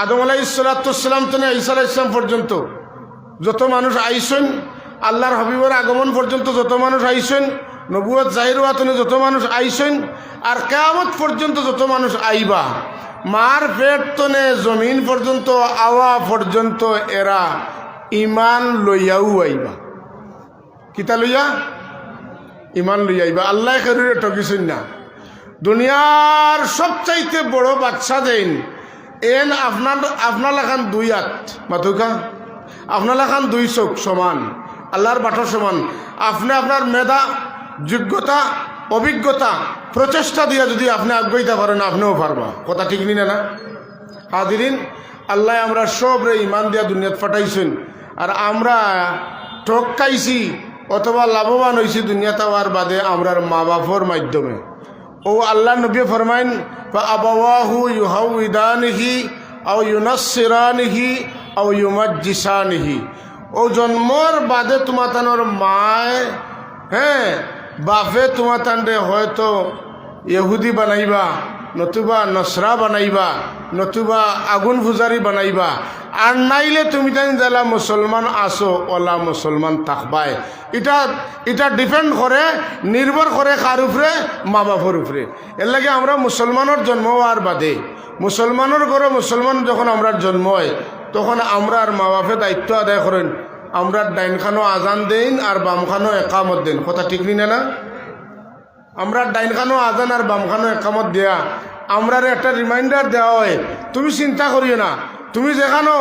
আদম আলাইহিসসালাম থেকে ঈসা আলাইহিস সালাম পর্যন্ত যত মানুষ আইসেন, আল্লাহর হাবিবের আগমন পর্যন্ত যত মানুষ আইসেন, নবুয়ত জাহির হওয়া থেকে যত মানুষ আইসেন, আর কিয়ামত পর্যন্ত যত মানুষ আইবা, মার পেট তনে জমিন পর্যন্ত আওয়া পর্যন্ত এরা ইমান লইয়াও আইবা। কিতা লইয়া? ইমান লইয়া আইবা। আল্লাহ খেরুরে ঠকিছেন না। দুনিয়ার সবচাইতে বড় বাদশা দেন এন আপনার লাখান দুই হাত মাথুকা, আপনার লাখান দুই চোখ সমান, আল্লাহর বাটর সমান। আপনি আপনার মেধা, যোগ্যতা, অভিজ্ঞতা, প্রচেষ্টা দিয়া যদি আপনি আগ্রহিতা পারেন, আপনিও পারবা। কথা ঠিক নি না? হাদিরিন, আল্লাহ আমরা সব রে ইমান দিয়া দুনিয়াত পাঠাইছেন, আর আমরা ঠকাইছি অথবা লাভবান হয়েছি দুনিয়াতে হওয়ার বাদে আমরার মা বাপর মাধ্যমে। ও আল্লাহ নবী ফরমাইন, আবাওয়াহু ইউহাউইদানিহি আও ইউনাসসিরানিহি আও ইউমাজ্জিসানিহি। ও জন্মর বাদে তোমাতানোর মায়, বাপে তোমাতানরে হয়তো ইহুদি বানাইবা, নতুবা নসরা বানাইবা, নতুবা আগুন পূজারি বানাইবা, আর নাইলে তুমি তাই যারা মুসলমান আসো ওলা মুসলমান থাকবাই। এটা ডিপেন্ড করে, নির্ভর করে কার উপরে? মা বাপর উপরে। এর লাগে আমরা মুসলমানের জন্ম হওয়ার বাদে, মুসলমানের ঘরে মুসলমান যখন আমরা জন্ম হয়, তখন আমরা আর মা বাপে দায়িত্ব আদায় করেন। আমরা ডাইনখানো আজান দেন আর বামখানো একামত দেন। কথা ঠিক নি না? আমরা ডাইনখানো আজান আর বামখানো একামত দেয়া, আমরা একটা রিমাইন্ডার দেওয়া হয়, তুমি চিন্তা করিও না, তুমি যেখানো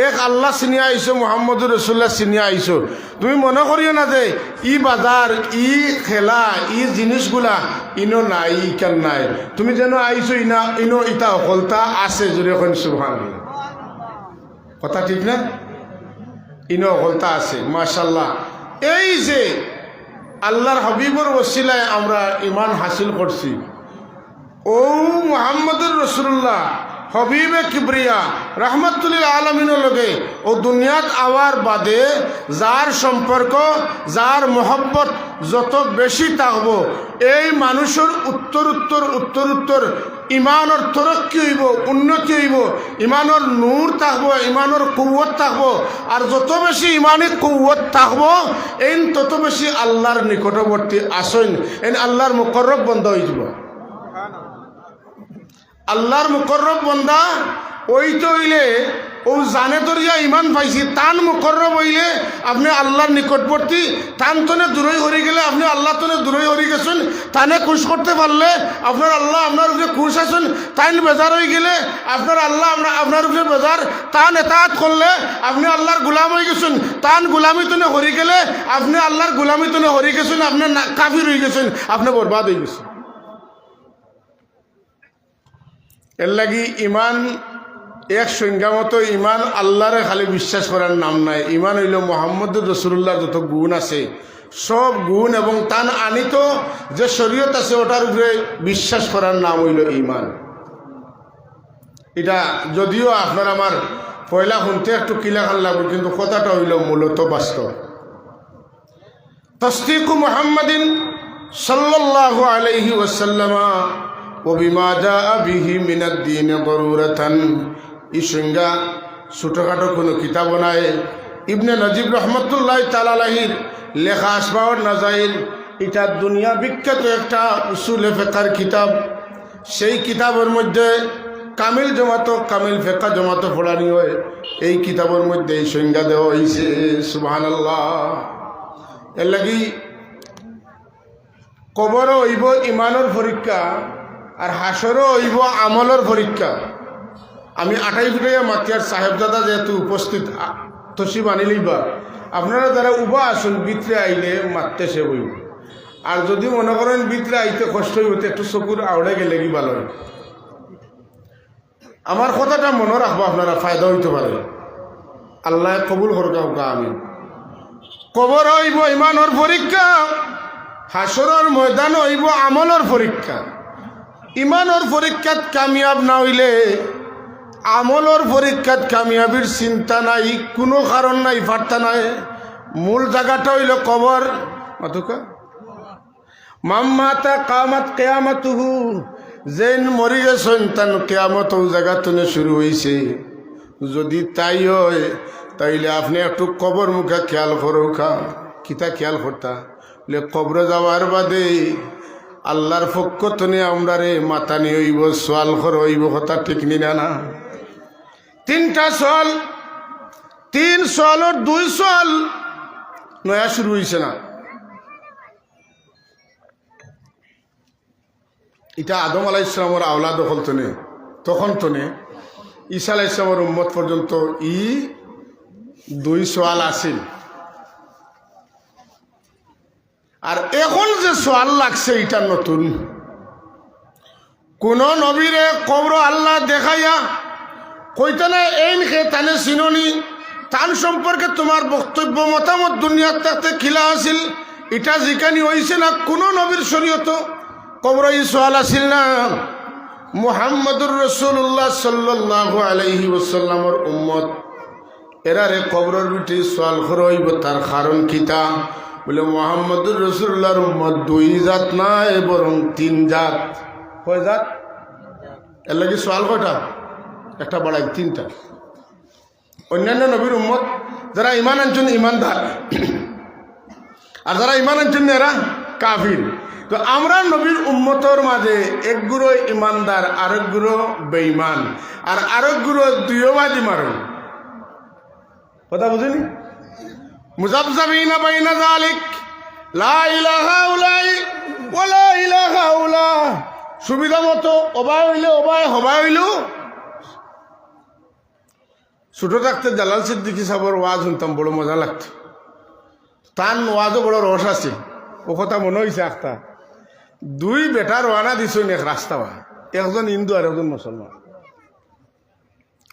এক আল্লাহ চিনিয়া আইছো, মুহাম্মদুর রাসূলুল্লাহ চিনিয়া আইছো, তুমি মনে করিও না যে ই বাজার, ই খেলা, ই জিনিসগুলা ইনো নাই, ই কেন নাই। তুমি যেন আইছো ইনো ইটা অকলতা আছে, জোরে কইন সুবহানাল্লাহ। কথা ঠিক না? ইনো অকলতা আছে, মাশাআল্লাহ। এই যে আল্লাহর হাবিবর ওসিলায় আমরা ইমান হাসিল করছি, ও মুহাম্মদুর রাসূলুল্লাহ হবিবে কিবরিয়া রহমতুল্লিল আলমিনের লগে ও দুনিয়াত আওয়ার বাদে যার সম্পর্ক, যার মহব্বত যত বেশি থাকব, এই মানুষের উত্তর ইমানের তরক্কি হইব, উন্নতি হইব, ইমানের নূর থাকবো, ইমানের কৌয়ত থাকবো। আর যত বেশি ইমানের কৌয়ত থাকবো, এই তত বেশি আল্লাহর নিকটবর্তী আসেন, এই আল্লাহর মুকররব বন্ধ হয়ে যাব। আল্লাহর মুকররব বন্দা ওইটা হইলে ও জানে দরিয়া ইমান পাইছি, তান মুকররব হইলে আপনি আল্লাহর নিকটবর্তী। তান তনে দূরই হরি গেলে আপনি আল্লাহ তনে দূরই হরি গেছেন। তানে খুশ করতে পারলে আপনার আল্লাহ আপনার উপরে খুশ আছেন। তাইন বেজার হয়ে গেলে আপনার আল্লাহ আপনার উপরে বেজার। তান এতাআত করলে আপনি আল্লাহর গুলাম হয়ে গেছেন। তান গুলামি তনে হরি গেলে আপনি আল্লাহর গুলামি তনে হরি গেছেন, আপনি কাফির হয়ে গেছেন, আপনি বরবাদ হয়ে গেছেন। এর লাগি ইমান এক সংজ্ঞা মতো, ইমান আল্লাহরে খালি বিশ্বাস করার নাম নাই। ইমান হইল মুহাম্মদুর রাসূলুল্লাহ যত গুণ আছে সব গুণ, এবং তান আনিত যে শরীয়ত আছে ওটার উপরে বিশ্বাস করার নাম হইল ইমান। এটা যদিও আপনার আমার পয়লা শুনতে একটু কিলাখান লাগবে, কিন্তু কথাটা হইল মূলত বাস্তব। তাসদীকু মুহাম্মাদিন সাল্লাল্লাহু আলাইহি ওয়াসাল্লাম ওবিমা জাআ বিহি মিনাদ দ্বীন দরুরাতান। এই সংজ্ঞা ছোটখাটো কোনো কিতাব নাই। ইবনে নজিব রহমতুল্লাহ তাআলা আলাইহির লেখা আসবাউন নাজাইল, এটা দুনিয়া বিখ্যাত একটা উসুলে ফিকহের কিতাব। সেই কিতাবের মধ্যে কামিল ফিকহ জমাতো পড়ানি হয়। এই কিতাবের মধ্যে এই সংজ্ঞা দেওয়া হয়েছে। সুবহানাল্লাহ। এর লাগি কবরও হইব ইমানের পরীক্ষা, আর হাসরও হইব আমলের পরীক্ষা। আমি আটাই ফুটাইয়া মাতিয়ার সাহেবজাদা যেহেতু উপস্থিত তসিব আনিলিবা, আপনারা যারা উবা আসুন, ভিতরে আইলে মারতে সে হইব। আর যদি মনে করেন ভিতরে আইতে কষ্ট হইব, একটু চকুর আওড়ে গেলে কি ভালো হয়। আমার কথাটা মনে রাখবো, আপনারা ফায়দা হইতে পারে। আল্লাহ কবুল করকা। আমি কবর হইব ইমানের পরীক্ষা, হাসরের ময়দান হইব আমলের পরীক্ষা। ইমানের পরীক্ষাত কামিয়াব না হইলে আমলের পরীক্ষাত কামিয়াবির চিন্তা নাই, কোনো কারণ নাই, ফার্তা নাই। মূল জায়গাটা হইল কবর। মাতুকা মাম্মাতা কামাত কিয়ামাতুহু, যেন মরি গেছেন তান কিয়ামত ও জায়গা তুনে শুরু হয়েছে। যদি তাই হয় তাইলে আপনি একটু কবর মুখে খেয়াল করো খা কিতা খেয়াল করতা বলে কবরে যাওয়ার বাদে আল্লাহর পক্ষ তনে আমরা রে মাথা নিয়ে হইব সোয়াল কর হইব কথা ঠিক নি না তিনটা সোয়াল 3 সোয়ালের 2 সোয়াল নয়া শুরু হয়েছে না এটা আদম আলাইহিস সালামের আওলাদ তখন তনে ঈসা আলাইহিস সালামের উম্মত পর্যন্ত 2 সোয়াল আসিল আর এখন যে সোয়াল লাগছে এটা নতুন কোন নবীরে কবর আল্লাহ দেখাইয়া কইতানে এইনকে তানে চিননি তান সম্পর্কে তোমার বক্তব্য মতামত দুনিয়ার তাতে খিলা আসিল এটা জিকানি হইছে না কোন নবীর শরীয়ত কবর এই সোয়াল আসিল না মুহাম্মদুর রাসূলুল্লাহ সাল্লাল্লাহু আলাইহি ওয়াসাল্লামের উম্মত এরারে কবরের বিটি সোয়াল করইব তার কারণ কিতা বলে মুহাম্মদুর রাসূলুল্লাহর উম্মত 2 জাত নাই বরং 3 জাত কয় জাত এর লাগি সোয়াল কয়টা একটা বড়াই 3টা অন্যান্য নবীর উম্মত যারা ঈমান আনছেন ঈমানদার আর যারা ঈমান আনছেন না এরা কাফির তো আমরা নবীর উম্মতর মাঝে একগুলো ঈমানদার আরেকগুলো বেঈমান আর আরেকগুলো দুইবাদী মারণ কথা বুঝিনি মুযাবযাবিনা বাইনা যালিক লা ইলাহা উলাই ওয়া লা ইলাহা উলা সুবিধা মতো অবায় হইলে অবায় হবায় হইল ছোট থাকতে জালাল সিদ্দিকী সাহেবের ওয়াজ শুনতাম বড় মজা লাগতো তার ওয়াজও বড় রস আছে ও কথা মনে হয়েছে একটা 2 বেটা রওনা দিছেন এক রাস্তা একজন হিন্দু আর একজন মুসলমান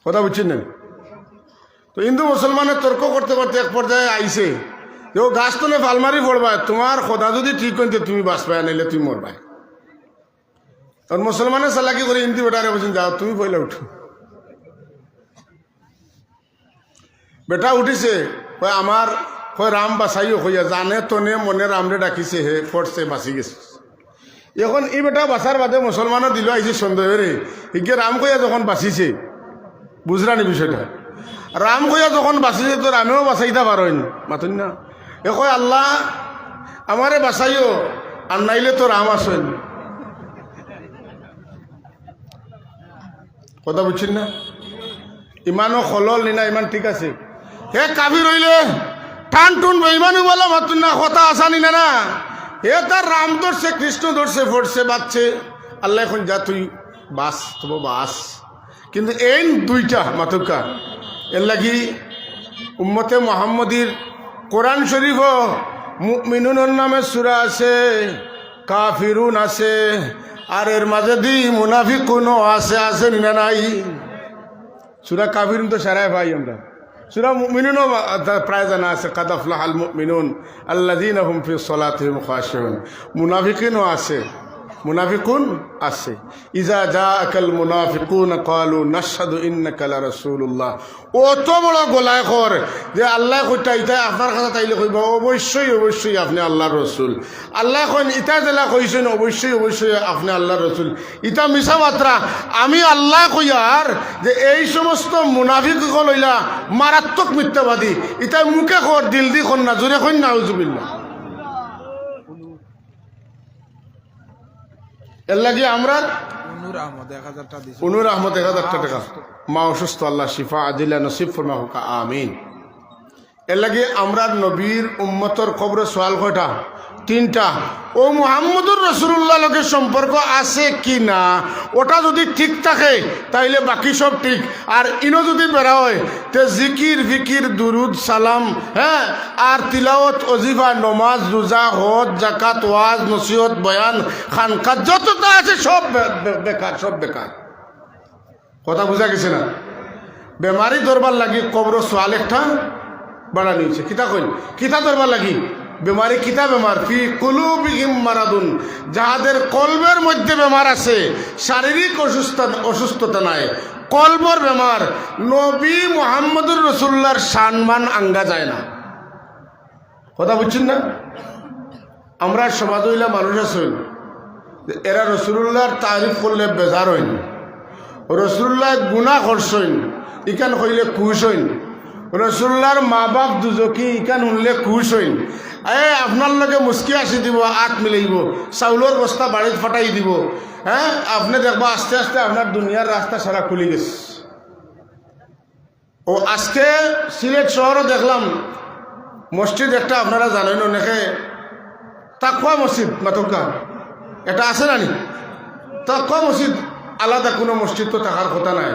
কথা বুঝছেন না তো হিন্দু মুসলমানের তর্ক করতে করতে এক পর্যায়ে আইছে যে ও গাছ তোলে ফালমারি পড়বা তোমার খোদা যদি ঠিক হইতে তুমি বাঁচবাই নাইলে তুমি মরবাই আর মুসলমানের চালাকি করে হিন্দু বেটারে বলছেন যাও তুমি পয়লা উঠো বেটা উঠিছে কয় আমার কয় রাম বাঁচাইও হইয়া জানে তনে মনে রামরে ডাকিছে হে ফটছে বাঁচি গেছে এখন এই বেটা বাঁচার বাদে মুসলমানও দিল আইছে সন্দেহেরে ইগে রাম কইয়া যখন বাঁচিছে বুঝলানি বিষয়টা রাম কইয়া যখন বাঁচিছে তো রামেও বাঁচাইতে পারেন মাতুন না এ কয় আল্লাহ আমারে বাঁচাইও আর নাইলে তো রাম আসেন কথা বুঝছেন না ইমানও খলল নি না ইমান ঠিক আছে হে কাফির হইলে টান টুন বেঈমানি বলা মাতুন না কথা আসানি না না হে তার রাম ধরছে কৃষ্ণ ধরছে ফটছে বাঁচছে আল্লাহ এখন যা তুই বাস তবু বাস কিন্তু এই 2টা মাতুকা এর লাগি উম্মতে মুহাম্মদীর কোরআন শরীফ মুমিনুনের নামে সূরা আছে কাফিরুন আছে আর এর মাঝে দি মুনাফিকুনও আছে না নাই সূরা কাফিরুন তো সারাই ভাই আমরা সূরা মুমিনুনও প্রায় জানা আছে কাদ আফলাহাল মুমিনুন আল্লাযীনা হুম ফি সলাতিহিম খাশিউন মুনাফিকিনও আছে মুনাফিকুন আছে ইজা জাআকাল মুনাফিকুন ক্বালু নাশহাদু ইন্নাকা লা রাসূলুল্লাহ অত বড় গলায় কর যে আল্লাহ কইতা ইতা আপনার কাছে তাইলে কইব অবশ্যই আপনি আল্লাহর রাসূল আল্লাহ কইন ইতা জেলা কইছেন অবশ্যই আপনি আল্লাহর রাসূল ইতা মিছা মাত্রা আমি আল্লাহ কইয়ার যে এই সমস্ত মুনাফিক হইলা মারাত্মক মিথ্যাবাদী ইতা মুখে কর দিল দি কর না জোরে কইন নাউজুবিল্লাহ এর লাগে আমরা অনুর আহমদ 1000 টাকা মা অসুস্থ আল্লাহ শিফা আদিলা নসিব ফরমাহুক আমিন এর লাগে আমরা নবীর উম্মতর কবরে সোয়াল কয়টা 3টা ও মুহাম্মদুর রাসূলুল্লাহ লোকের সম্পর্ক আছে কি না ওটা যদি ঠিক থাকে তাইলে বাকি সব ঠিক আর ইনো যদি বেড়া হয় তে জিকির ফিকির দুরুদ সালাম হ্যাঁ আর তিলাওয়াত ওজিফা নমাজ রোজা হজ যাকাত ওয়াজ নসিহত বয়ান খানকা যতটা আছে সব বেকার কথা বুঝা গেছে না বেমারি দরবার লাগি কবর সোয়াল একটা বাড়া নিয়েছে কিতা দরবার লাগি বেমারি কিতা বেমার ফি কুলুবিহিম মারাদুন যাহাদের কলবের মধ্যে বেমার আছে শারীরিক অসুস্থতা নাই কলবর বেমার নবী মুহাম্মদুর রাসূলুল্লাহর সম্মান আঙ্গা যায় না কথা বুঝছেন না আমরা সমাজ হইলা মানুষ আছেন এরা রাসূলুল্লাহর তারিফ করলে বেজার হইন রাসূলুল্লাহ গুনাহ করছেন ইকান কইলে খুশ হইন, রসুল্লার মা বাপ দুজকি ইকান শুনলে খুশ হইন। আপনার লগে মুস্কি আসি দিব, আত মিলাইব, চাউলের বস্তা বাড়িত ফাটাই দিব। হ্যাঁ, আপনি দেখবা আস্তে আস্তে আপনার দুনিয়ার রাস্তা সারা খুলি গেছে। ও আজকে সিলেট শহরও দেখলাম মসজিদ একটা, আপনারা জানেন অনেকে তাকওয়া মসজিদ মাতকা এটা আছে নানি? তাকওয়া মসজিদ আলাদা কোনো মসজিদ তো থাকার কথা নাই।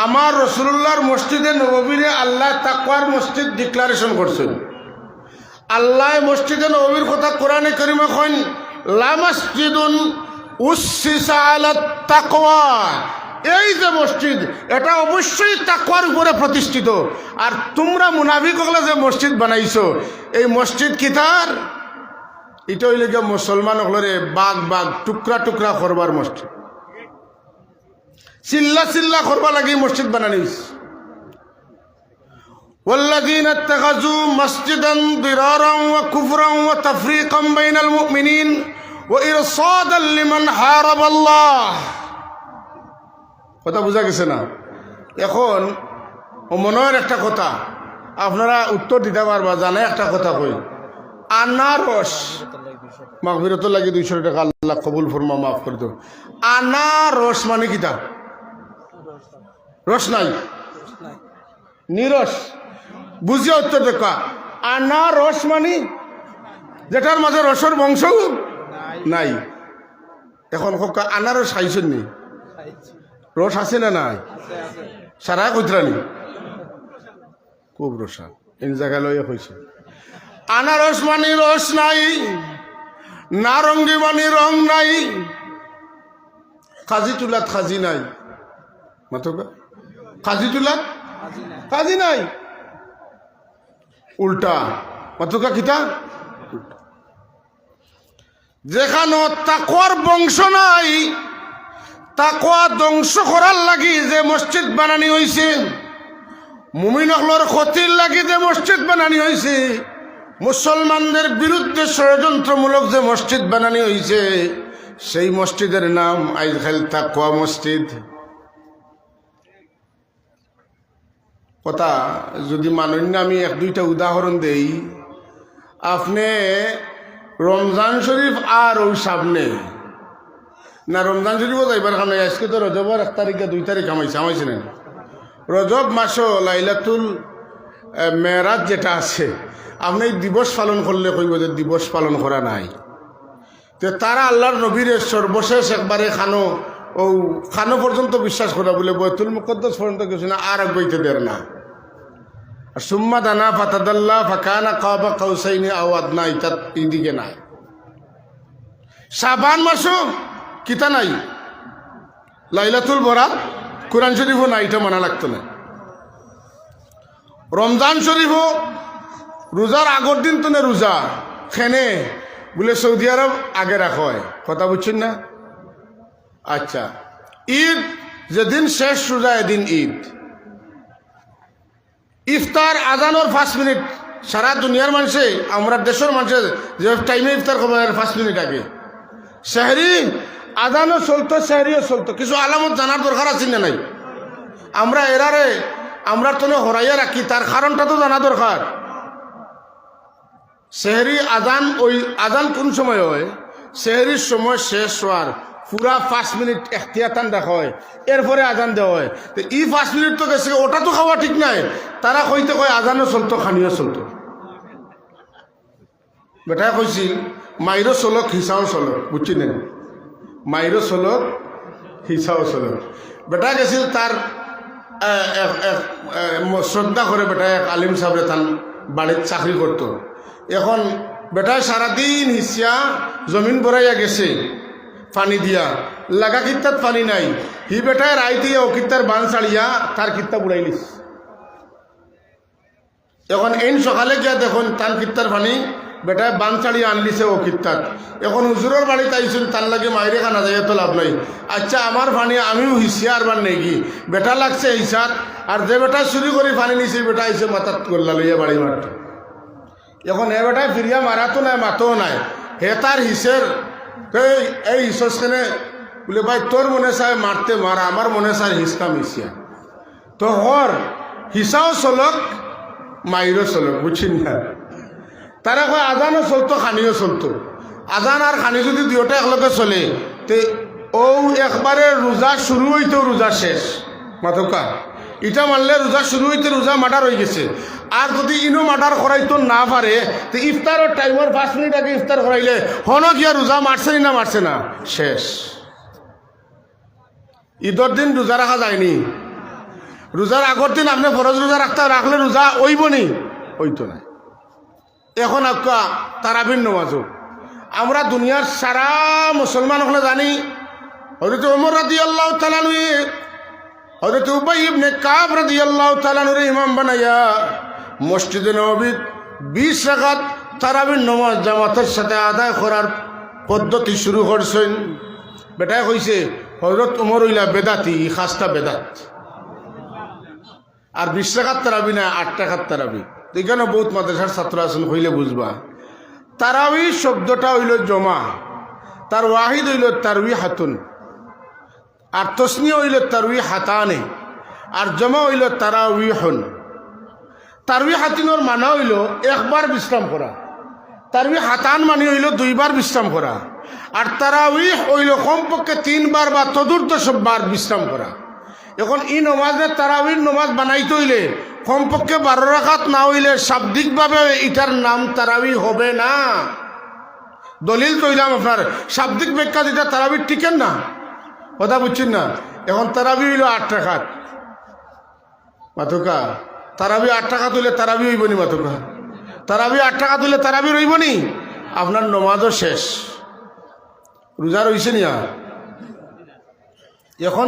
আমার রসুল্লাহর মসজিদে নববীরে আল্লাহ তাকওয়ার মসজিদ ডিক্লারেশন করছেন। আল্লাহ মসজিদে নববীর কথা কোরআনে কারিমে কইন, লা মসজিদুন উসসিসা আলাত তাকওয়া। এই যে মসজিদ, এটা অবশ্যই তাকওয়ার উপরে প্রতিষ্ঠিত। আর তোমরা মুনাফিক হলে যে মসজিদ বানাইছো, এই মসজিদ কি তার? এটা হইলে গিয়ে মুসলমান হলরে বাগ বাগ টুকরা টুকরা করবার মসজিদ, চিল্লা চিল্লা করবা লাগে মসজিদ বানানি হইছে। والذين اتخذوا مسجدا ضرارا وكفرا وتفريقا بين المؤمنين وإرصادا لمن حارب الله। কথা বুঝা গেছে না? এখন মনের একটা কথা আপনারা উত্তর দিতে পারবা, জানে একটা কথা কই, আনারস মাগফিরত লাগে 200 টাকা, আল্লাহ কবুল ফরমা, মাফ করে দাও। আনারস মানে কিতা? রস নাই, নিরস। বুঝিয়া উত্তর দেখা। আনারস মানে যেটার মাঝে রসের বংশ নাই। এখন আনারস খাইছেন নি? রস আছে না নাই? সারা কুতরানি খুব রসা এই জায়গা লইয়া হয়েছে। আনারস মানে রস নাই, নারঙ্গি মানে রং নাই, কাজি তুলাত খাজি নাই। মাতকা কাজি তুলাত কাজি নাই, উল্টা। মাতকা কিতা? যেখানে তাকওয়ার বংশ নাই, তাকওয়া ধ্বংস করার লাগি যে মসজিদ বানানি হয়েছে, মুমিন হলর ক্ষতির লাগি যে মসজিদ বানানি হয়েছে, মুসলমানদের বিরুদ্ধে ষড়যন্ত্রমূলক যে মসজিদ বানানি হয়েছে, সেই মসজিদের নাম আজকাল তাকওয়া মসজিদ। কথা যদি মানেন না, আমি 1-2টা উদাহরণ দেই। আপনি রমজান শরীফ আর ওই সামনে না, রমজান শরীফও যাইবার কারণে আজকে তো রজবের 1 তারিখে 2 তারিখ আমাইছে না? রজব মাসও লাইলাতুল মেরাজ যেটা আছে, আপনি দিবস পালন করলে কইব যে দিবস পালন করা নাই। তো তারা আল্লাহর নবীর সর্বশেষ একবারে খানো পর্যন্ত বিশ্বাস করা বলে বৈতুল মুকদ্দাস পর্যন্ত কিছু না, আর বইতে দের না। আর সুম্মা দানা ফাতাদাল্লা ফাকানা কাবা কাউসাইনি আও আদনা, ইতা এইদিকে নাই। শাবান মাসও কিতা নাই, লাইলাতুল বরাত কোরআন শরীফও নাই, এটা মানা লাগতো না। রমজান শরীফও রোজার আগর দিন তো না, রোজা খেনে বলে সৌদি আরব আগে রাখা হয়। কথা বুঝছেন না? আচ্ছা, ঈদ যেদিন শেষ রোজা এদিন ঈদ। ইফতার আজানোর 5 মিনিট সারা দুনিয়ার মানুষে, আমরা দেশের মানুষের যে টাইমে ইফতার করবার 5 মিনিট আগে। সেহরি আজানও চলতো, সেহরিও চলতো। কিছু আলামত জানার দরকার আছে না নাই? আমরা এরারে আমরা তো হরাইয়া রাখি, তার কারণটা তো জানা দরকার। সেহরি আজান, ওই আজান কোন সময় হয়? সেহরির সময় শেষ হওয়ার পুরা 5 মিনিট এখতিয়াতান দেখা হয়, এরপরে আজান দেওয়া হয়। তো এই 5 মিনিট তো গেছে, ওটা তো খাওয়া ঠিক নাই। তারা কইতে কয় আজানও চলতো, খানিও চলতো। বেটা কইছিল মাইরও চলক হিসাও চলক, বুঝছি না? মাইরও চলক হিসাও চলক। বেটা গেছিল তার শ্রদ্ধা করে বেটা এক আলিম সাহেবের তার বাড়ির চাকরি করতো। এখন বেটায় সারাদিন হিসিয়া জমিন ভরাইয়া গেছে পানি দিয়া, লাগা কিত্তাত পানি নাই। হি বেটায় রাইতে ও কিত্তার বান ছাড়িয়া তার কিত্তা বুড়াইলিস। এখন এই সকালে গিয়া দেখুন তার কিত্তার পানি বেটায় বান ছাড়িয়া আনলিছে ও কিত্তাত। এখন হুজুরের বাড়িতে আইসুন, তার লাগে মাইরে খানা যাইয়া তো লাভ নাই। আচ্ছা, আমার পানি আমিও হিসিয়া আর বার নেই কি বেটা লাগছে হিসাত, আর যে বেটা চুরি করে পানি নিছে বেটা আইসে মাথাত করলা লইয়া বাড়ি মারত। এখন এ বেটায় ফিরিয়া মারাতো নাই, মাতও নাই। হে তার হিসের এই হিসেনে বলে ভাই তোর মনে চায় মারতে মারা, আমার মনে চায় হিসকা মিশিয়া। তো হর হিসাও চলক মাইরও চলক, বুঝছেন না? তারা কয় আজানও চলতো খানিও চলতো। আজান আর খানি যদি দুয়োটা একলগে চলে তে ও একবারে রোজা শুরু হইতো রোজা শেষ মাথকা। ইটা মারলে রোজা শুরু হইতে রোজা মার্ডার হয়ে গেছে। আর যদি ইনো মার্ডার করাইতো না পারে তো ইফতারের টাইমের 5 মিনিট আগে ইফতার করাইলে হনো গিয়া রোজা মারছে না মারছে না শেষ। ঈদের দিন রোজা রাখা যায়নি। রোজার আগর দিন আপনি ফরজ রোজা রাখলে রোজা ওইব নি? ওইতো না। এখন আক্কা তারাবির নামাজও আমরা দুনিয়ার সারা মুসলমান হলে জানি হযরত ওমর রাদিয়াল্লাহু তাআলা আনহু হযরত উবাই ইবনে কাব রাদিয়াল্লাহু তাআলা আনহু ইমাম বানায়া মসজিদে নববীর 20 রাকাত তারাবির নামাজ জামাতের সাথে আদায় করার পদ্ধতি শুরু করছেন। বেটায় কইছে হযরত ওমর হইলা বেদাতি, খাস্তা বেদাত। আর 20 রাকাত তারাবি না 8 রাকাত তারাবি। এখানে বহুত মাদ্রাসার ছাত্র আছেন, হইলে বুঝবা তারাবি শব্দটা হইল জমা, তার ওয়াহিদ হইল তারবি হাতুন, আর তসনি হইল তারবি হাতানে, আর জমা হইল তারাউইহুন। তারবি হাতিনের মানা হইল একবার বিশ্রাম করা, তারবি হাতান মানে হইল 2 বার বিশ্রাম করা, আর তারাউইহ হইল কমপক্ষে 3 বার বা তদুর্দশ বার বিশ্রাম করা। এখন এই নমাজে তারাবির নমাজ বানাইতে হইলে কমপক্ষে 12 রাকাত না হইলে শাব্দিকভাবে এটার নাম তারাবি হবে না। দলিল কইলাম আপনার, শাব্দিক ব্যাখ্যা যেটা তারাবির টিকেন না, কথা বুঝছেন না? এখন তারাবি হইল 8 রাকাত মাতুকা। তারাবি 8 রাকাত হইলে তারাবি হইব নি মাতুকা? তারাবি 8 রাকাত হইলে তারাবি রইব নি? আপনার নমাজও শেষ, রোজা রইছে নি? এখন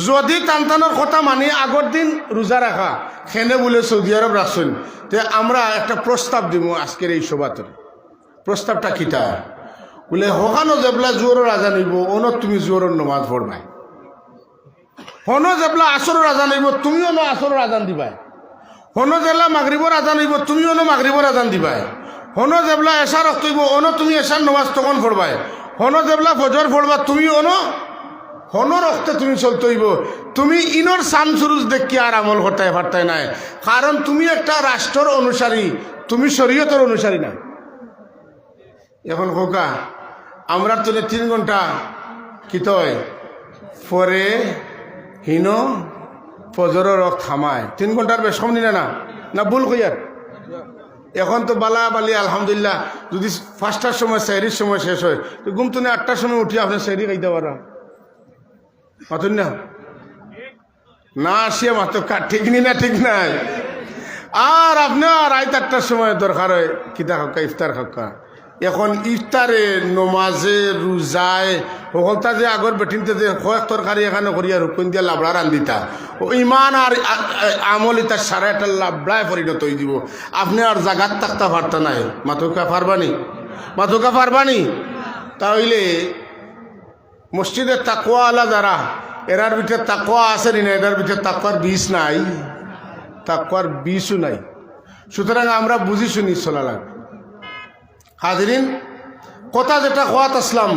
যদি টানটানোর কথা মানি আগর দিন রোজা রাখা খেনে বলে সৌদি আরব রাখছেন, তে আমরা একটা প্রস্তাব দিব আজকের এই সভাতে। প্রস্তাবটা কিটা বলে হকানো যেবলা জোরের আজান হইব অনো তুমি জোরের নমাজ পড়বাই, হনো যেবলা আসরের আজান হইব তুমিও না আসরের আজান দিবাই, হনো যেবলা মাগরিবর আজান হইব তুমিও না মাগরিবর আজান দিবাই, হনো যেবলা এশার রক্ত হইব অনো তুমি এশার নমাজ তখন পড়বাই, হনো যেবলা ফজর পড়বা তুমি অনো হনো রক্তে তুমি চলতে হইব। তুমি ইনর সান সুরুজ দেখি আর আমল করতে পারতাই নাই, কারণ তুমি একটা রাষ্ট্রের অনুসারী, তুমি শরীয়তের অনুসারী না। এখন হোকা আমরা তো 3 ঘন্টা কি তয় পরে হিন ফজরের রক্ত থামায় 3 ঘন্টার বেশ কম নিলে না ভুল কইয়ার। এখন তো বালা বালি আলহামদুলিল্লাহ যদি 5টার সময় সেহরির সময় শেষ হয় তো ঘুম তুমি 8টার সময় উঠি আপনি সেহরি খাইতে পারা মাতুন না আসিয়া মাত্র ঠিক নি না, ঠিক নাই। আর আপনি রাত 8টার সময় দরকার হয় কিতা খাক্কা ইফতার খাক্কা। এখন ইফতারে নমাজে রোজায় সকলটা যে আগর বেটিনতে যে কয়েক তরকারি এখানে করিয়া রুকুন দিয়া লাবড়া রান্ধিতা ও ইমান আর আমল ইতা সারা একটা লাবড়ায় পরিণত হয়ে দিব। আপনি আর জাগাত থাকতে পারতা নাই, মাথুকা পারবানি। তাহলে মসজিদে তাকওয়া আলা যারা এরার ভিতরে তাকওয়া আছে না, এরার ভিতরে তাকওয়ার বীজ নাই, তাকওয়ার বীজও নাই। সুতরাং আমরা বুঝি শুনি চলা লাগবে। হাজরিন, কথা যেটা খোয়াত আসলাম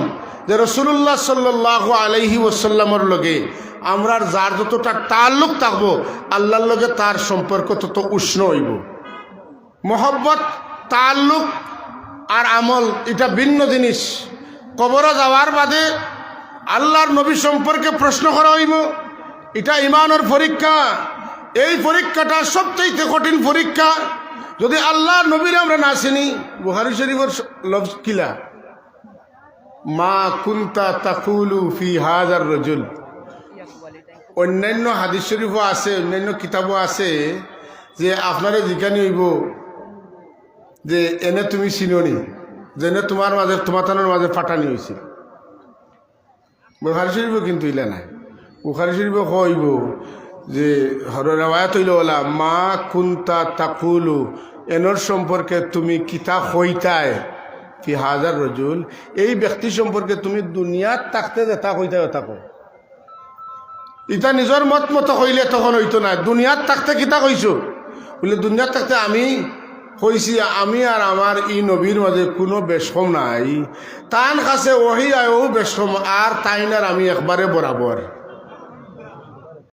যে রাসূলুল্লাহ সাল্লাল্লাহু আলাইহি ওয়াসাল্লামের লগে আমরা যার যতটা তাল্লুক থাকবো আল্লাহর লগে তার সম্পর্ক তত উষ্ণ হইব। মহব্বত, তাল্লুক আর আমল এটা ভিন্ন জিনিস। কবরে যাওয়ার বাদে আল্লাহর নবী সম্পর্কে প্রশ্ন করা হইব, এটা ইমানের পরীক্ষা। এই পরীক্ষাটা সবচেয়ে কঠিন পরীক্ষা। যদি আল্লাহর নবীর আমরা না চিনি, বুখারী শরীফের লফজ কিলা মা কুনতা তাকুলু ফি হাযার রাজুল। অন্যান্য হাদিস শরীফও আছে, অন্যান্য কিতাবও আছে যে আপনারে জিজ্ঞানি হইব যে এনে তুমি চিনোনি, যেনে তোমার মাঝে তোমার মাঝে ফাটানি হয়েছিল। বুখারী শরীফও কিন্তু ইলা নাই। বুখারী শরীফও কইব যে রেওয়ায়াত হইল ওলা মা কুনতা তাকুলু, এনর সম্পর্কে তুমি কিতা হইতায় ফি হাযার রাজুল, এই ব্যক্তি সম্পর্কে তুমি দুনিয়াত থাকতে যেটা হইতায় থাকো। ইটা নিজের মত মতো হইলে তখন হইতো না। দুনিয়াত থাকতে কিতা কইছো বলে দুনিয়াত থাকতে আমি কইছি আমি আর আমার ই নবীর মাঝে কোনো বেশম নাই, তান কাছে ওহি আয়ও বেশম আর তাইনার আমি একবারে বরাবর।